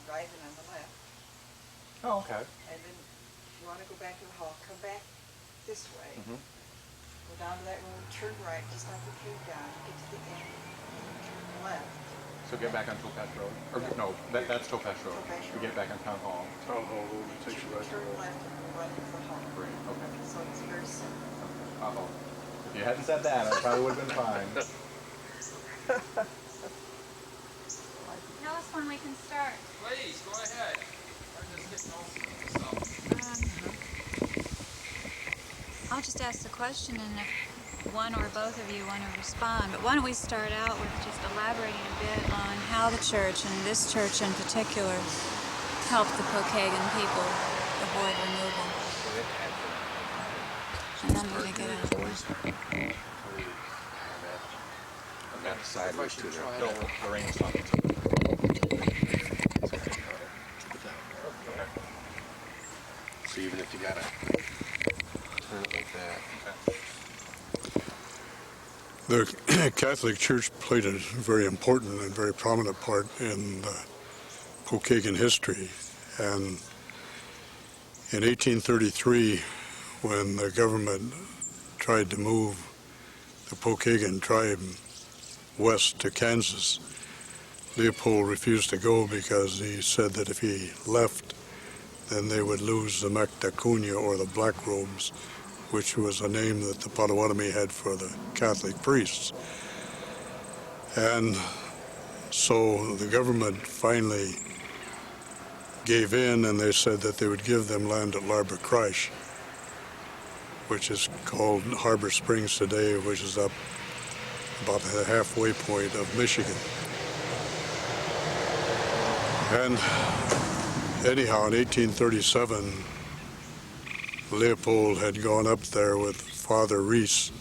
driving on the left. Oh, okay. And then if you want to go back to the hall, come back this way. Go down to that road, turn right, just off the Pokagon, get to the end, and turn left. So get back on Topaz Road? Or no, that's Topaz Road. Topaz You Road. get back on Town Hall. Town Hall Road takes you right to Turn the... left and go right into the hall. Great, okay. So it's very simple. Uh-oh. If you hadn't said that, I probably would have been fine. Tell us when we can start. Please, go ahead. I'll just ask the question, and if one or both of you want to respond. But why don't we start out with just elaborating a bit on how the church, and this church in particular, helped the Pokagon people avoid removal. And then we're going to get out of the way. Okay. Sideways to there. No, Lorraine's talking to me. So even if you gotta turn it like that. The Catholic Church played a very important and very prominent part in Pokagon history. And in 1833, when the government tried to move the Pokagon tribe west to Kansas, Leopold refused to go because he said that if he left, then they would lose the Mactacunya, or the Black Robes, which was a name that the Potawatomi had for the Catholic priests. And so the government finally gave in, and they said that they would give them land at Larber Crush, which is called Harbor Springs today, which is up about the halfway point of Michigan. And anyhow, in 1837, Leopold had gone up there with Father Reese,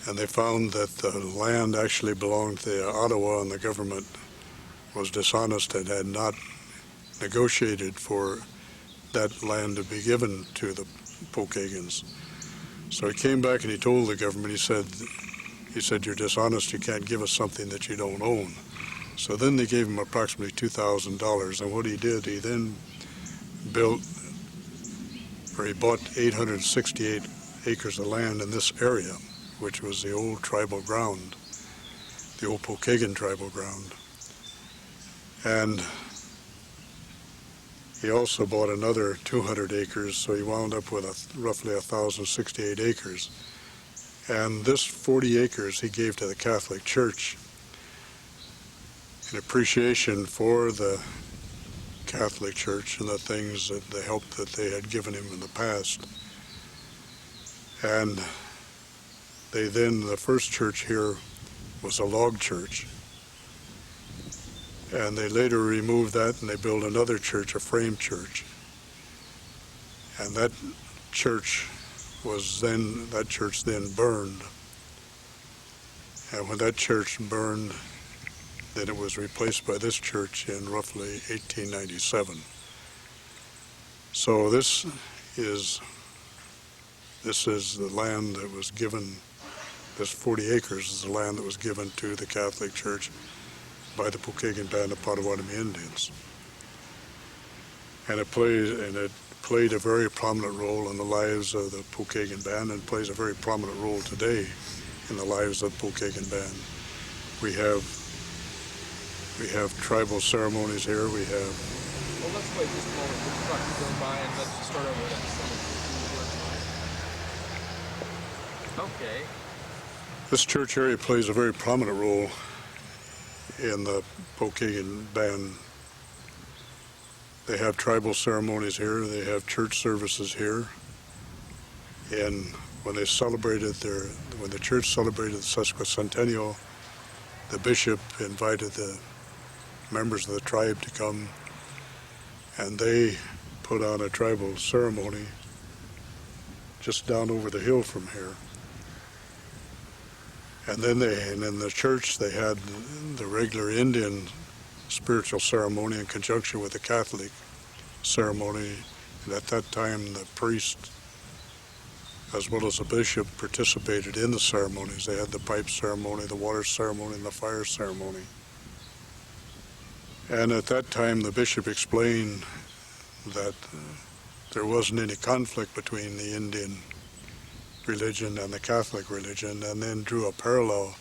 and they found that the land actually belonged to Ottawa, and the government was dishonest and had not negotiated for that land to be given to the Pokagons. So he came back and he told the government, he said, "You're dishonest, you can't give us something that you don't own." So then they gave him approximately $2,000, and what he did, he then he bought 868 acres of land in this area, which was the old tribal ground, the old Pokagon tribal ground. And he also bought another 200 acres, so he wound up with roughly 1,068 acres. And this 40 acres he gave to the Catholic Church in appreciation for the Catholic Church and the things that the help that they had given him in the past. And the first church here was a log church. And they later removed that and they built another church, a frame church. And that church then burned. And when that church burned, then it was replaced by this church in roughly 1897. So this is the land that was given, this 40 acres is the land that was given to the Catholic Church by the Pokagon Band of Potawatomi Indians. And it played a very prominent role in the lives of the Pokagon Band, and plays a very prominent role today in the lives of the Pokagon Band. We have tribal ceremonies here. We have... Well, let's wait just a moment for the truck to go by and let's just start over that. Okay. This church area plays a very prominent role in the Pokagon Band. They have tribal ceremonies here. They have church services here. And when the church celebrated the sesquicentennial, the bishop invited the members of the tribe to come, and they put on a tribal ceremony just down over the hill from here. And then in the church they had the regular Indian spiritual ceremony in conjunction with the Catholic ceremony. And at that time the priest as well as the bishop participated in the ceremonies. They had the pipe ceremony, the water ceremony, and the fire ceremony. And at that time, the bishop explained that there wasn't any conflict between the Indian religion and the Catholic religion, and then drew a parallel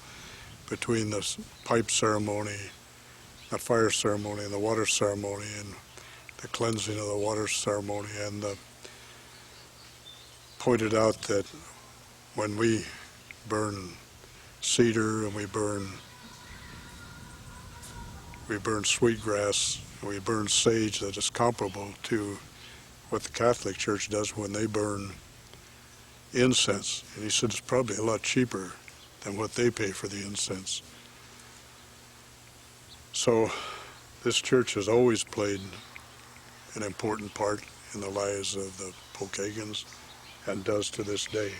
between the pipe ceremony, the fire ceremony, and the water ceremony, and the cleansing of the water ceremony, and pointed out that when we burn cedar and we burn sweetgrass and we burn sage, that is comparable to what the Catholic Church does when they burn incense. And he said it's probably a lot cheaper than what they pay for the incense. So this church has always played an important part in the lives of the Pokagons and does to this day.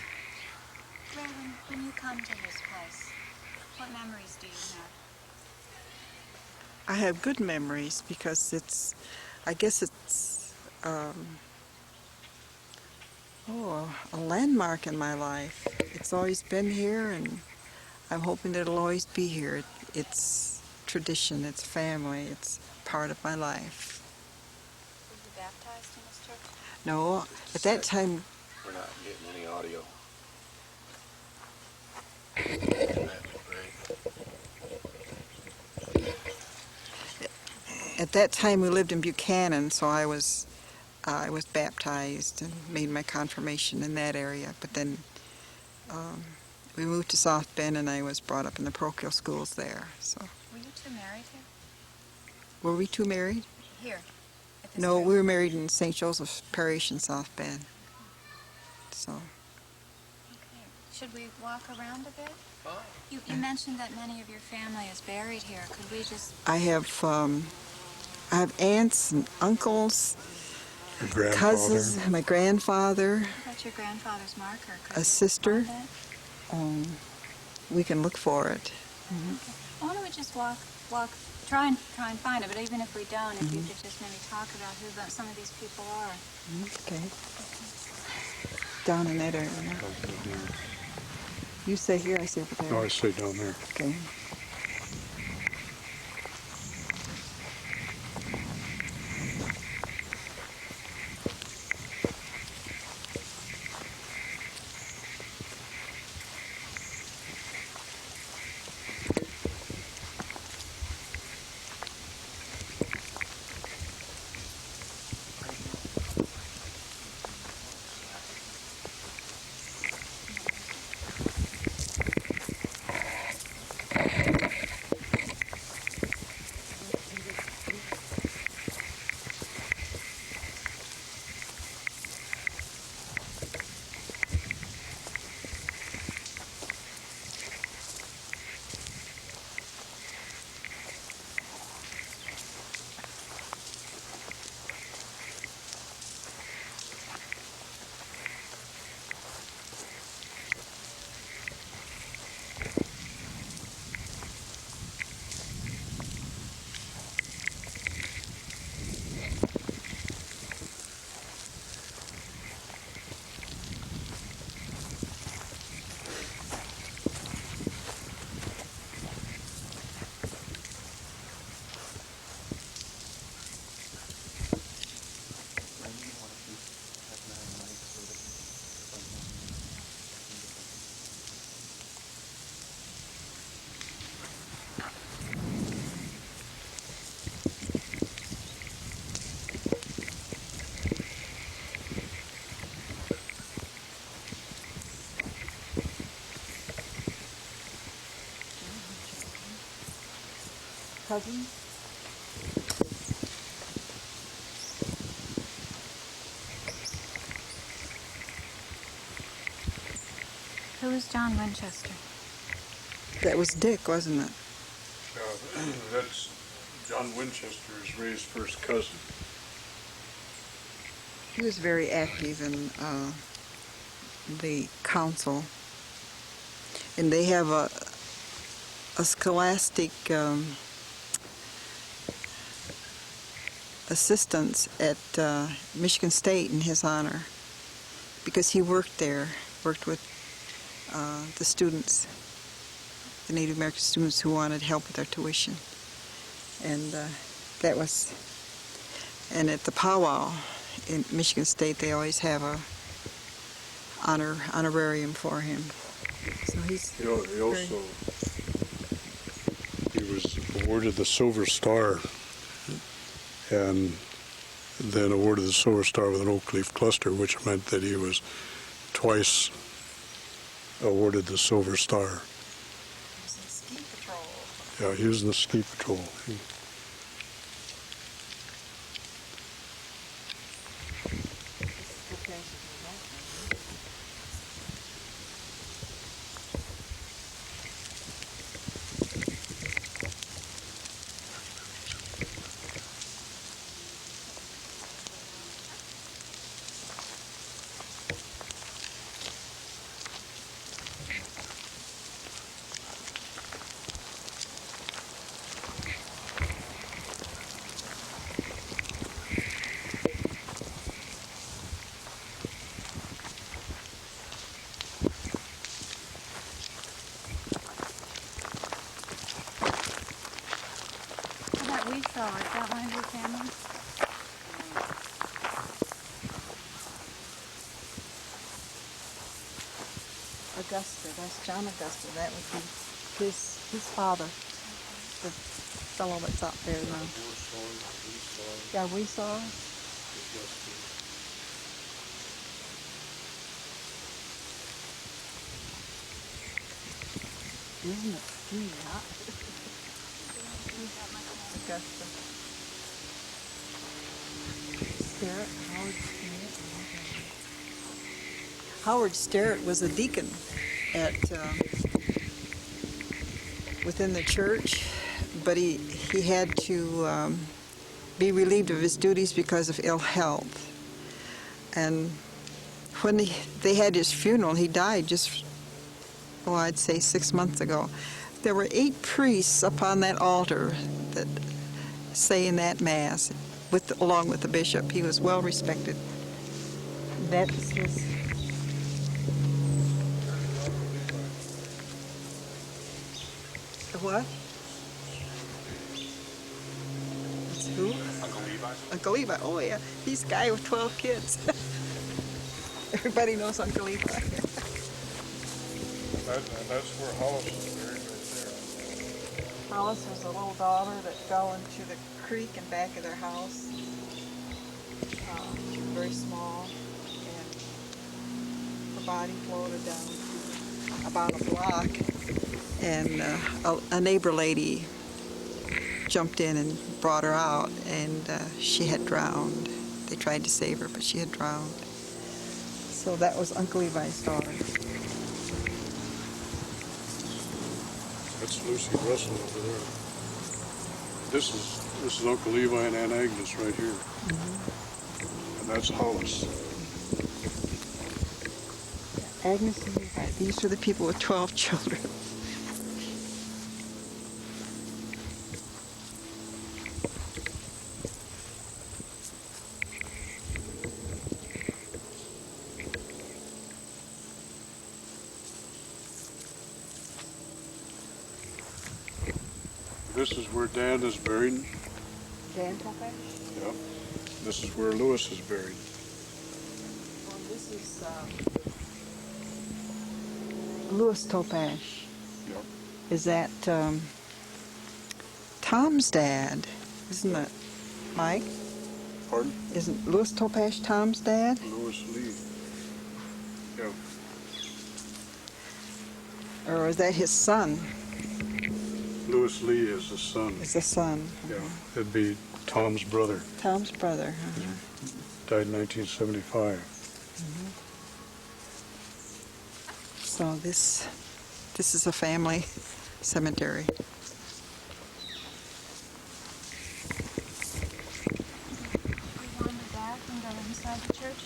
Ray, when you come to this place, what memories do you have? I have good memories because I guess it's a landmark in my life. It's always been here, and I'm hoping that it'll always be here. It's tradition, it's family, it's part of my life. Were you baptized in this church? No, at that time, We're not getting any audio. That'd be great. at that time we lived in Buchanan, so I was baptized and made my confirmation in that area. But then we moved to South Bend, and I was brought up in the parochial schools there. So, Were you two married here? were we two married? Here? At this No, church? we were married in St. Joseph's Parish in South Bend. So, Okay. Should we walk around a bit? You mentioned that many of your family is buried here. Could we just... I have aunts and uncles, Your grandfather. cousins, my grandfather, What's your grandfather's marker? Could a we sister. find that? We can look for it. Why don't we just try and find it, but even if we don't, if you could just maybe talk about who some of these people are. Okay. Down in that area. You say here, I say over there. No, I say down there. Okay. Cousins? Who is John Winchester? That was Dick, wasn't it? That's John Winchester is Ray's first cousin. He was very active in the council. And they have a scholastic assistance at Michigan State in his honor, because he worked there, worked with the students, the Native American students who wanted help with their tuition. And that was, and at the powwow in Michigan State, they always have a honorarium for him. So he's He also he was awarded the Silver Star, and then awarded the Silver Star with an oak leaf cluster, which meant that he was twice awarded the Silver Star. ski patrol. Yeah, he was in the ski patrol. How about we saw it? That one of your family? Augusta, that's John Augusta. That would be his father, the fellow that's out there now. Yeah, we saw. Isn't it steamy hot? Augusta. Sterrett, Howard Sterrett. Howard Sterrett was a deacon at within the church, but he had to be relieved of his duties because of ill health. And when they had his funeral, he died just, oh, I'd say 6 months ago. There were 8 priests upon that altar that saying that mass, along with the bishop. He was well respected. That's his. The what? It's who? Uncle Levi? Uncle Levi. Oh yeah, he's the guy with 12 kids. Everybody knows Uncle Levi. That's where Hollis is buried right there. Hollis was a little daughter that fell into the creek in back of their house. Very small, and her body floated down to about a block, and a neighbor lady jumped in and brought her out, and she had drowned. They tried to save her, but she had drowned. So that was Uncle Levi's daughter. That's Lucy Russell over there. This is Uncle Levi and Aunt Agnes right here. And that's Hollis. Agnes and Levi. These were the people with 12 children. This is where Dan is buried. Dan Topash? Yep. This is where Lewis is buried. Well, this is Louis Topash. Yep. Is that Tom's dad? Isn't it, Mike? Pardon? Isn't Louis Topash Tom's dad? Lewis Lee. Yep. Or is that his son? Lewis Lee is the son. Is the son? Yeah. It'd be Tom's brother. Tom's brother. Died in 1975. So this is a family cemetery. We wander back and go inside the church.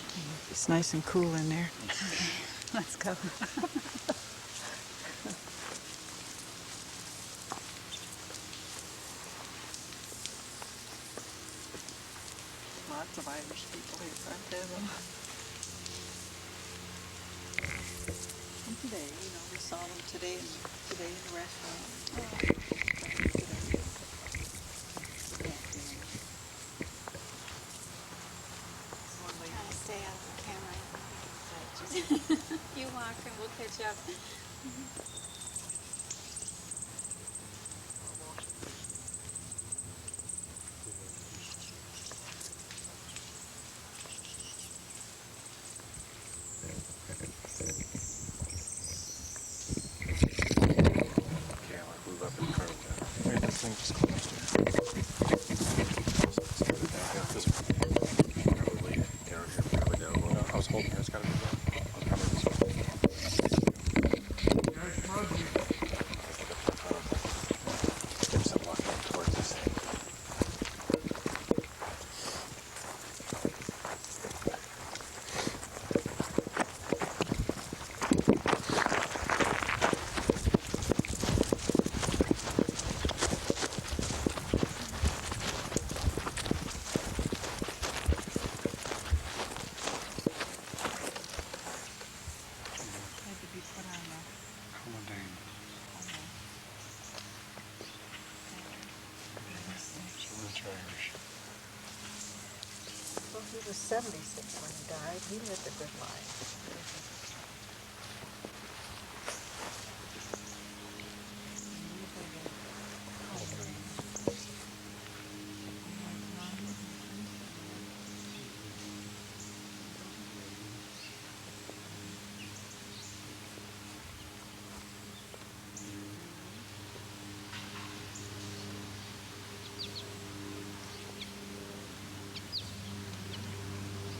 It's nice and cool in there. Let's go. Lots of Irish people here, aren't there? And today, we saw them today in the restaurant. catch up. Okay, I'll move up in front of that. Wait, this thing just closed. Probably down here, probably down No, low. I was holding it. It's got to be that. I'll cover this one. Maybe some walking towards this thing. Well, he was 76 when he died. He lived a good life.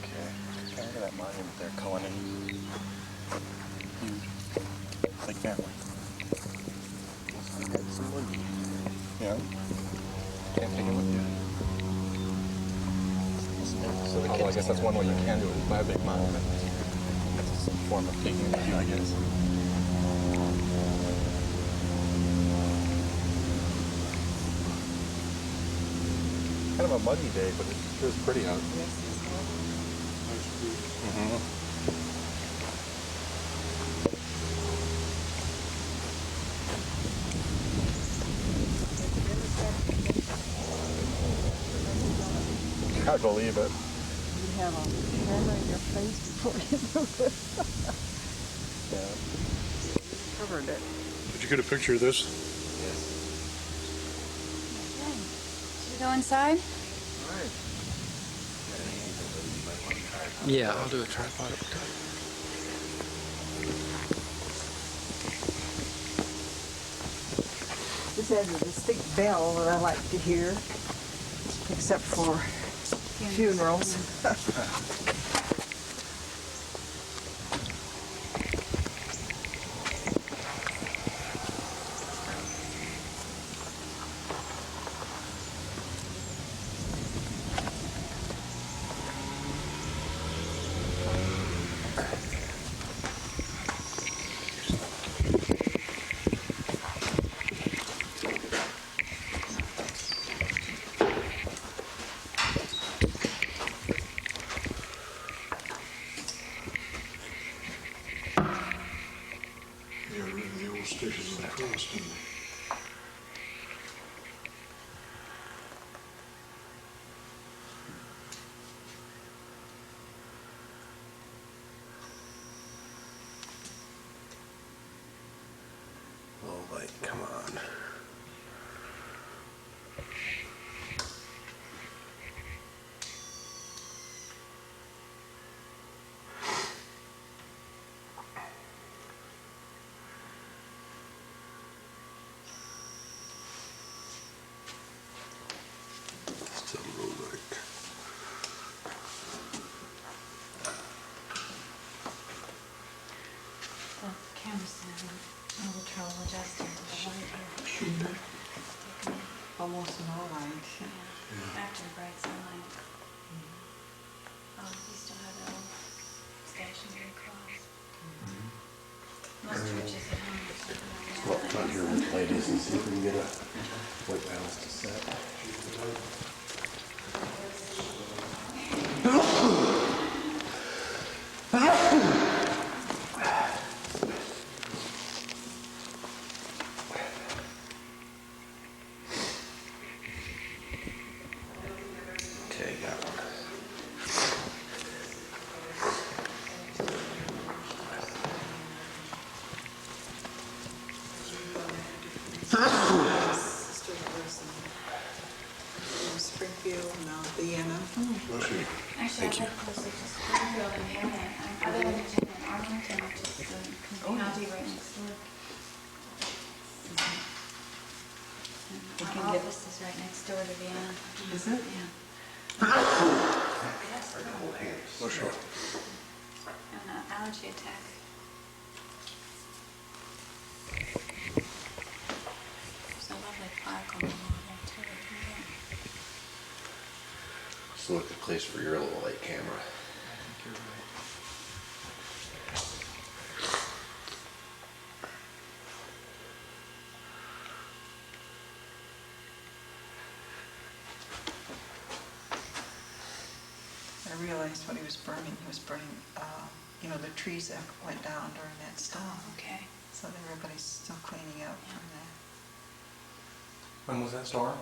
Okay, look at that monument there, Cullinan. Huge. Big family. Yeah. Can't take it with you. So the Although I guess that's one way you can do it, is buy a big monument. That's a form of taking it with you, I guess. Kind of a muggy day, but it sure is pretty out. Mm-hmm. I believe it. You have a camera in your face before you move it. Yeah. Covered it. Did you get a picture of this? Should we go inside? Yeah, I'll do a tripod. This has a distinct bell that I like to hear, except for funerals. Yeah, the old station on the cross, didn't they? Oh, light, come on. Still low light. The camera's having a little trouble adjusting to the light here. Almost no light. Yeah, after the bright sunlight. Oh, you still have that old stationary cross. Most churches at home are something like Go up that. front here with ladies and see if we can get a white balance to set. Okay, got one. Springfield, now Vienna. Actually, I live close to Springfield and Vienna. I live in Arlington, which is the county right next door. Our office is right next door to Vienna. Is it? Yeah. Oh, sure. An allergy attack. There's a lovely plaque on the wall there too. It's look a place for your little light camera. I realized what he was burning. He was burning, the trees that went down during that storm. Okay. So everybody's still cleaning up from that. When was that storm?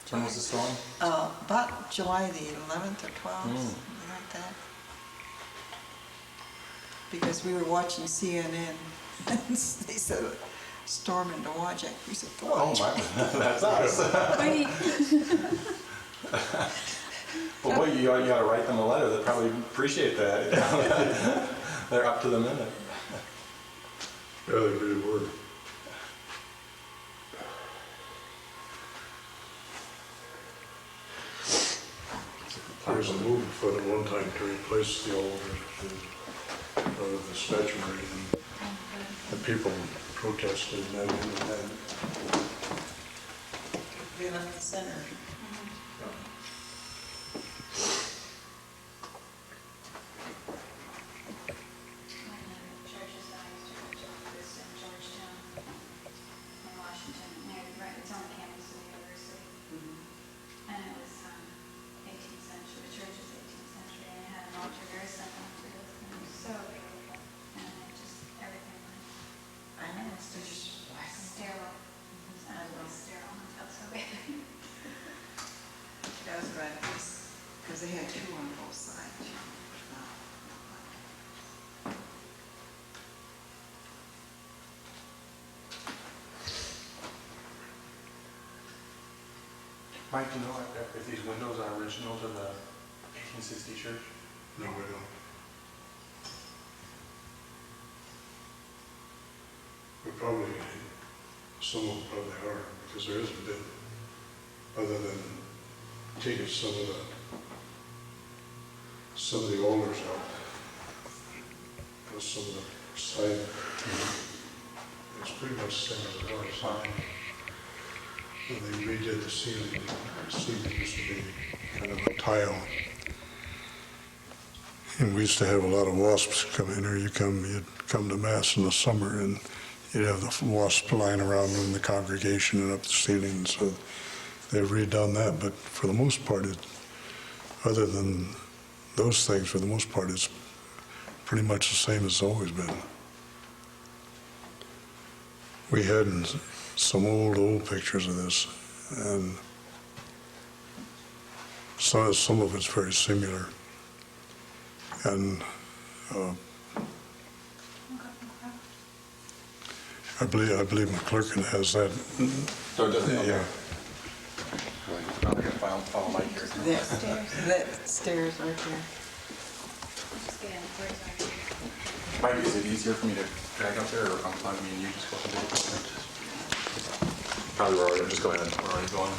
When was the storm? About July the 11th or 12th, something like that. Because we were watching CNN, and they said storm in Daugherty. We said, Oh my, that's us. Wait. Well, boy, you ought to write them a letter. They'd probably appreciate that. They're up to the minute. Yeah, they really were. There was a move for at one time to replace the old the statuary, and the people protested and then They left the center. Churches that I used to go to was in Georgetown, in Washington, it's on the campus of the university. And it was 18th century, the church was 18th century, and it had an altar very similar to this, and it was so beautiful. And it just, everything went, I know, it's it was just sterile. It was absolutely sterile, it felt so bad. that was right, because they had two on both sides. Mike, do you know if these windows are original to the 1860 church? no, we don't. We probably, some of them probably are, because there hasn't been, other than taking some of the alders out, some of the side, it's pretty much the same as it was. When they redid the ceiling, used to be kind of a tile. And we used to have a lot of wasps come in, or you'd come to mass in the summer, and you'd have the wasps flying around in the congregation and up the ceiling. So they've redone that, but for the most part, other than those things, for the most part, it's pretty much the same as it's always been. We had some old pictures of this, and some of it's very similar. And I believe McClurkin has that. So does it? Yeah. I'm going to follow Mike here. That stairs right there. Just get in, where's our... Mike, is it easier for me to drag up there, or unplug me and you just go up and do it? Probably we're already, just go ahead. We're already going.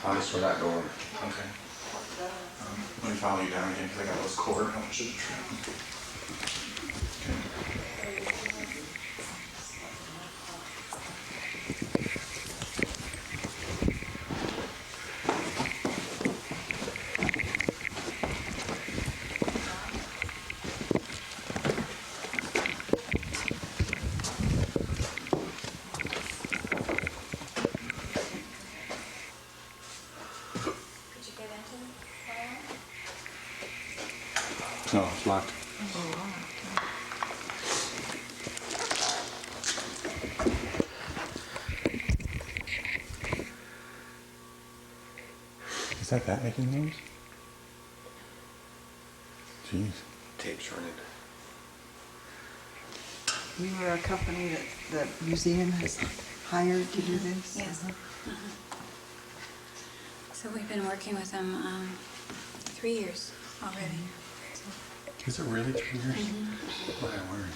Honestly, we're not going. Okay. Let me follow you down again, because I got those cord. How much is it? Could you get into the fire? No, it's locked. Is that bat making noise? geez. Tape's running. We were a company that the museum has hired to do this. Yes. So we've been working with them 3 years already. Is it really 3 years? My word.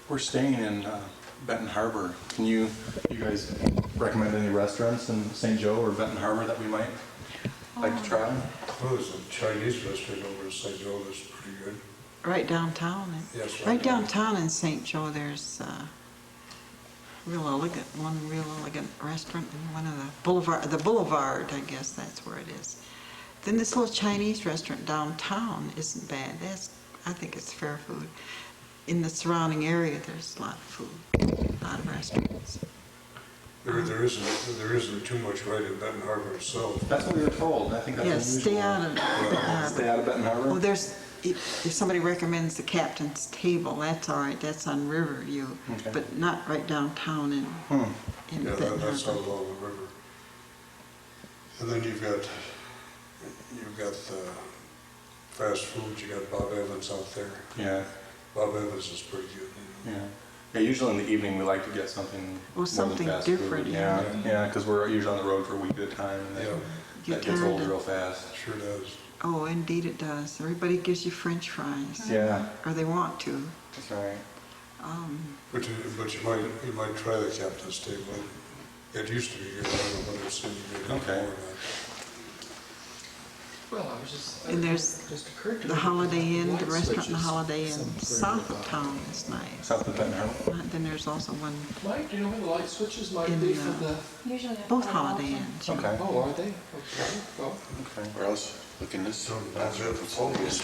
We're staying in Benton Harbor. Can you guys recommend any restaurants in St. Joe or Benton Harbor that we might like to try? Well, there's a Chinese restaurant over in St. Joe that's pretty good. Right downtown. Yes, Right downtown in St. Joe, there's a real elegant restaurant, and one of the boulevard, I guess that's where it is. Then this little Chinese restaurant downtown isn't bad. I think it's fair food. In the surrounding area, there's a lot of food, a lot of restaurants. There isn't too much right in Benton Harbor itself. That's what we were told. I think that's Yes, unusual. stay out of Benton Harbor. Stay out of Benton Harbor? Well, if somebody recommends the Captain's Table, that's all right, that's on Riverview, Okay. but not right downtown in Yeah, Benton that's out Harbor. along the river. And then you've got the fast food. You got Bob Evans out there. Yeah, Bob Evans is pretty good. yeah. Yeah, usually in the evening we like to get something more something than fast different, food. yeah. Yeah, because we're usually on the road for a week at a time, and Yeah, that gets tired old of- real fast. sure does. Oh, indeed it does. Everybody gives you French fries. Yeah, Or they want to. that's right. But you might try the Captain's Table. It used to be good. I don't know whether it's any good Okay. anymore or not. Well, I was just. And there's just occurred to the me Holiday Inn, light the restaurant in the switches. Holiday Inn, Something south of about- town is nice. South of Benton Harbor? Then there's also one, Mike, do you know where the light switches might In, be for the? Usually both Holiday Inns. you know. Okay. Oh, are they? Okay, well. Okay. Where else? Look in this. Don't That's have what the it's focus.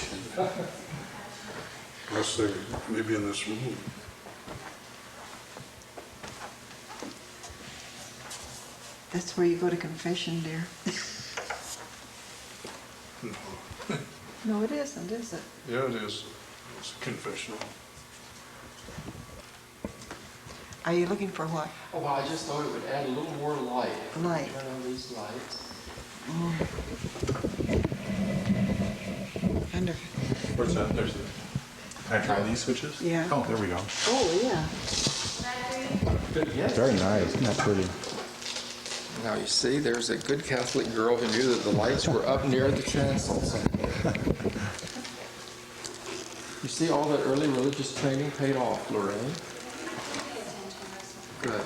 Unless they, maybe in this room. That's where you go to confession, dear. No, it isn't, is it? Yeah, it is. It's a confessional. Are you looking for what? Oh, well, I just thought it would add a little more light. Light. Turn on these lights. Under. Where's that? There's the. Can I try these switches? Yeah. Oh, there we go. Oh, yeah. Yes. Very nice. Isn't that pretty? Now, you see, there's a good Catholic girl who knew that the lights were up near the chancel. So. You see, all that early religious training paid off, Lorraine. Good.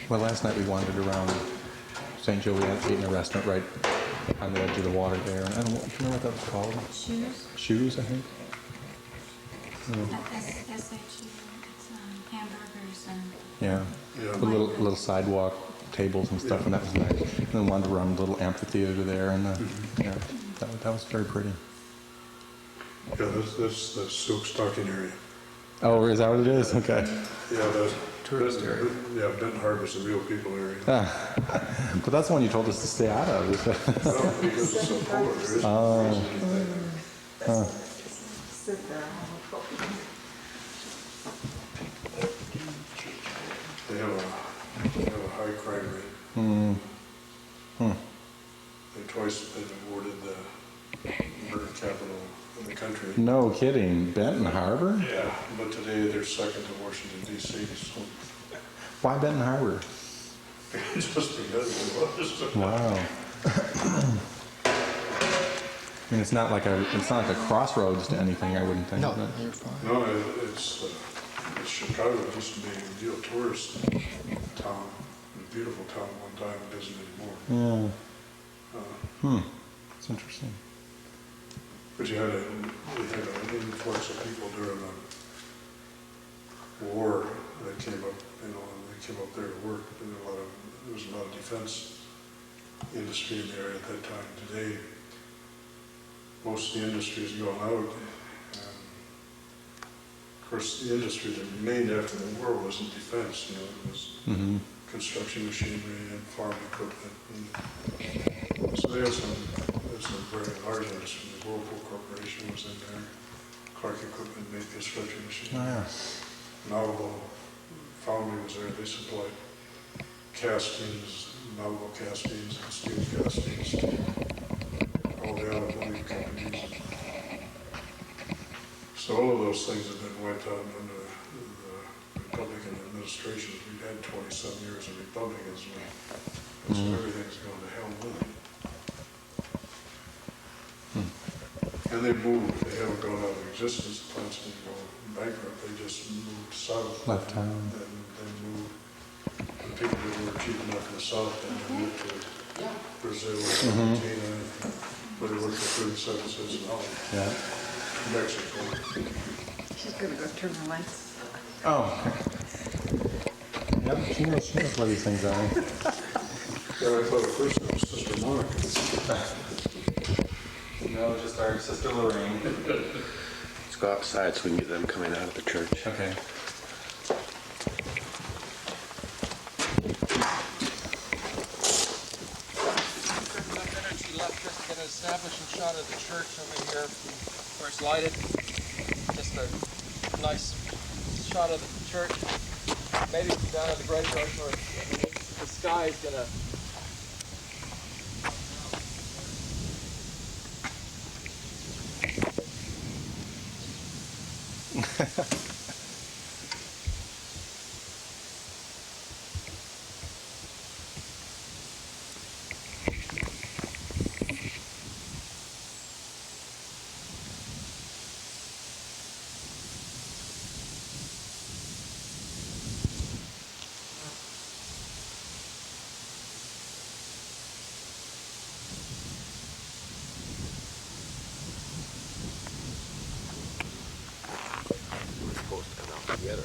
Well, last night we wandered around St. Joe. We ate in a restaurant right on the edge of the water there. And I don't know, do you know what that was called? Shoes? Shoes, I think. SHU. It's hamburgers and Yeah. Yeah. With little sidewalk tables and stuff, and that was nice. And then wandered around the little amphitheater there, and yeah, that was very pretty. Yeah, that's the silk stocking area. Oh, is that what it is? Okay. Yeah, that's. Tourist area. Yeah, Benton Harbor's the real people area. But that's the one you told us to stay out of. Well, because it's so polar, there isn't. Oh. Sit there. They have a high crime rate. Hmm. They twice been awarded the murder capital of the country. No kidding. Benton Harbor? Yeah, but today they're second to Washington DC, so Why Benton Harbor? just because it was. Wow. I mean, it's not like a crossroads to anything. I wouldn't think. No, is it? you're fine. No, it's Chicago. It used to be a real tourist town, a beautiful town one time. It isn't anymore. Yeah. It's interesting. But you had an influx of people during war that came up, and they came up there to work. And there was a lot of defense industry in the area at that time. Today, most of the industry has gone out. And of course, the industry that remained after the war wasn't defense. It was construction machinery and farm equipment. And so there's some very large industry. The Whirlpool Corporation was in there. Clark Equipment made construction machinery. Oh, yeah. Novel Foundry was there. They supplied castings, novel castings, and steel castings to all the automotive companies. So all of those things have been went on under the Republican administration. We've had 20-some years of Republicans, and so everything's gone to hell with it. And they moved. They haven't gone out of existence. The plants didn't go bankrupt. They just moved south. Left town. And then moved. The people that were cheap enough in the south and then moved to Brazil, Argentina, where they worked for 37 cents an hour. Yeah. Mexico. She's gonna go turn the lights. Oh. Yeah, she knows where these things are. Yeah, I thought at first it was Sister Monica. No, just our sister Lorraine. Let's go outside so we can get them coming out of the church. Okay. Enough energy left just to get an establishing shot of the church over here where it's lighted. Just a nice shot of the church. Maybe down at the graveyard where the sky is gonna.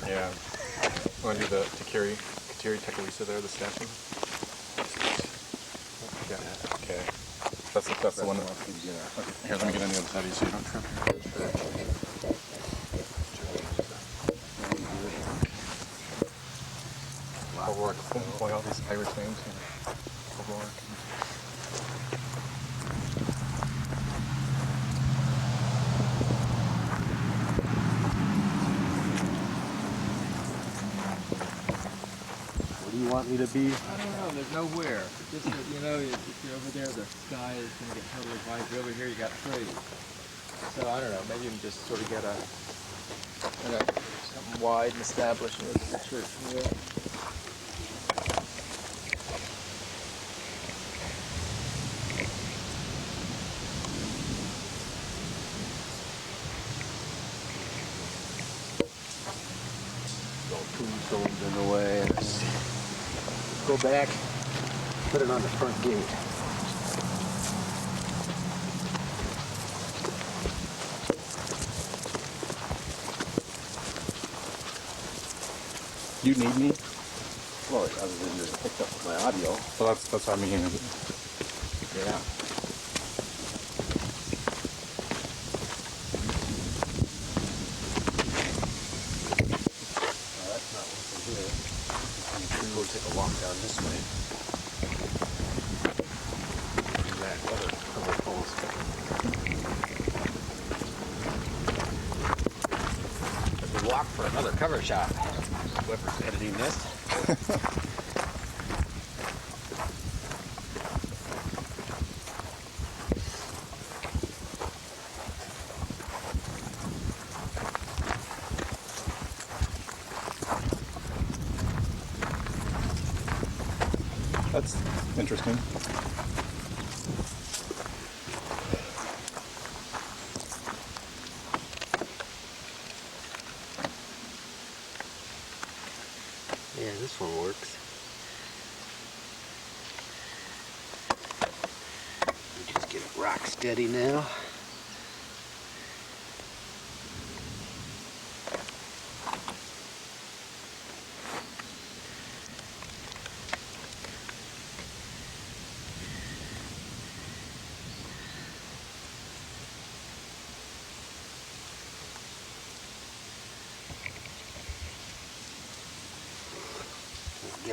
Yeah. Want to do the Takiri Tekalisa there, the statue? Yeah. Okay. That's the one. Okay. Here, let me get on the other side of you so you don't trip here. O'Rourke. Boy, all these Irish names here. O'Rourke. What do you want me to be? I don't know. There's nowhere. Just that, if you're over there, the sky is gonna get totally white. If you're over here, you got trees. So I don't know. Maybe you can just sort of get something wide and established in the church. Yeah. Tombstones in the way. Let's go back, put it on the front gate. You need me? Well, other than just picked up my audio. Well, that's what I mean. Yeah. That's not what's in here. We'll go take a walk down this way. That other cover poles. We walk for another cover shot. Whoever's editing this. That's interesting. Yeah, this one works. We just get it rock steady now.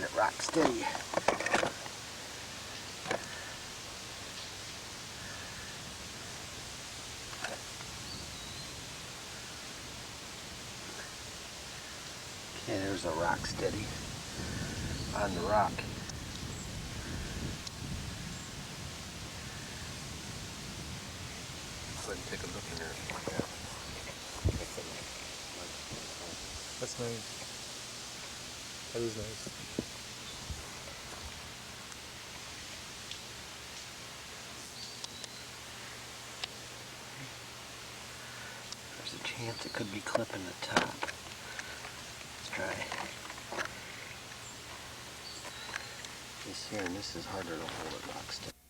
Get it rock steady. Okay, there's a rock steady on the rock. Go ahead and take a look in there. That's nice. That is nice. There's a chance it could be clipping the top. Let's try. This here, and this is harder to hold it rock steady.